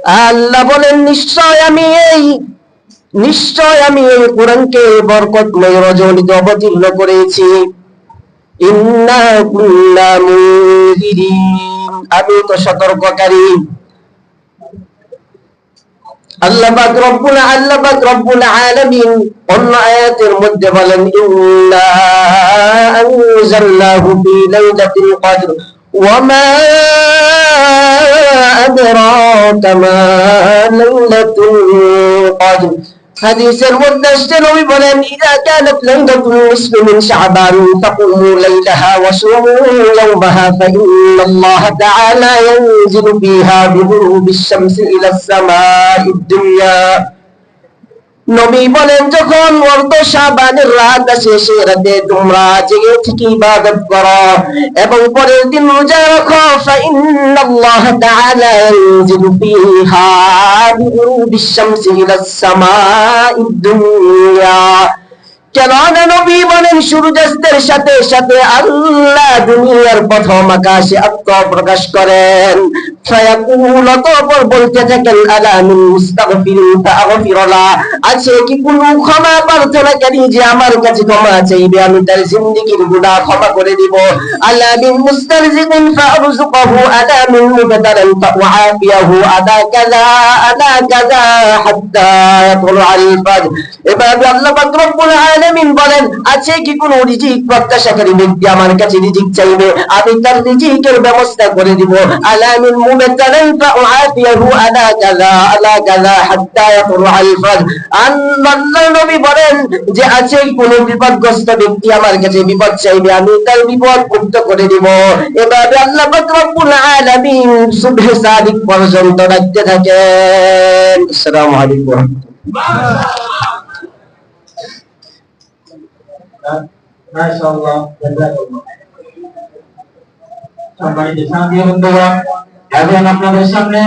আল্লাহ বলেন নিশ্চয় আমি এই কোরআনকে বরকতময় রজনীতে অবতীর্ণ করেছি। ইন্না কুল্লা মুনজিরিন, আমি তো সতর্ককারী। আল্লাহ পাক রব্বুল আলামিন অন্য আয়াতের মধ্যে বলেন ইন্না আনজালনাহু ফি লাইলাতিল কদর ওয়া মা আদরাকা মা লাইলাতুল কদর। হাদিসের মধ্যে আসছে নবী বলেন ইযা কানাত লাইলাতুল নিসফি মিন শাবান ফাকুমু লাইলাহা ওয়া সুমু ইয়াওমাহা ফাইন্নাল্লাহ তাআলা ইয়ানজিলু ফিহা বিগুরুবিশ শামসি ইলাস সামাঈদ দুনিয়া। নবী বলেন যখন অর্ধ শাবানের রাত আসে সেই রাতে তোমরা জেগে থেকে ইবাদত করো এবং পরের দিন রোজা রাখো, ফাইন্নাল্লাহ তাআলা ইয়ানজিলু ফিহা বিগুরুবিশ শামসি ইলাস সামাঈদ দুনিয়া। কেননা নবী বলেন সূর্যাস্তের সাথে সাথে আল্লাহ দুনিয়ার প্রথম আকাশে আত্মপ্রকাশ করেন। ফায়াকুল, অতঃপর বলতে থাকেন আলা মিন মুস্তাগফিরিন ফাআগফির লাহ, আছে কি কোন ক্ষমা প্রার্থনাকারী যে আমার কাছে ক্ষমা চাইবে, আমি তার জিন্দেগীর গুনাহ ক্ষমা করে দিব। আলা মিন মুস্তারজিকিন ফাআরযুকহু, আলা মিন মুবতালান ফাউআফিয়াহু, আলা কাযা হাত্তা ইয়াতুলআল ফাজর। এবার আল্লাহ পাক রব্বুল আলামিন বলেন আছে কি কোন রিজিক প্রত্যাশাকারী ব্যক্তি আমার কাছে রিজিক চাইবে, আমি তার রিজিকের ব্যবস্থা করে দিব। আলা মিন মুবতালান ফাউআফিয়াহু, আলা কাযা হাত্তা ইয়াতুলআল ফাজর। আল্লাহর নবী বলেন যে আছে কোন বিপদগ্রস্ত ব্যক্তি আমার কাছে বিপদ চাইবে, আমি তার বিপদ মুক্ত করে দিব। এভাবে আল্লাহ পাক রব্বুল আলামিন সুবহে সাদিক পর্যন্ত রাখতে থাকেন। আসসালামু আলাইকুম। মাশাআল্লাহ, জাযাকাল্লাহ। সম্মানিত সাথী বন্ধুরা, এখন আপনাদের সামনে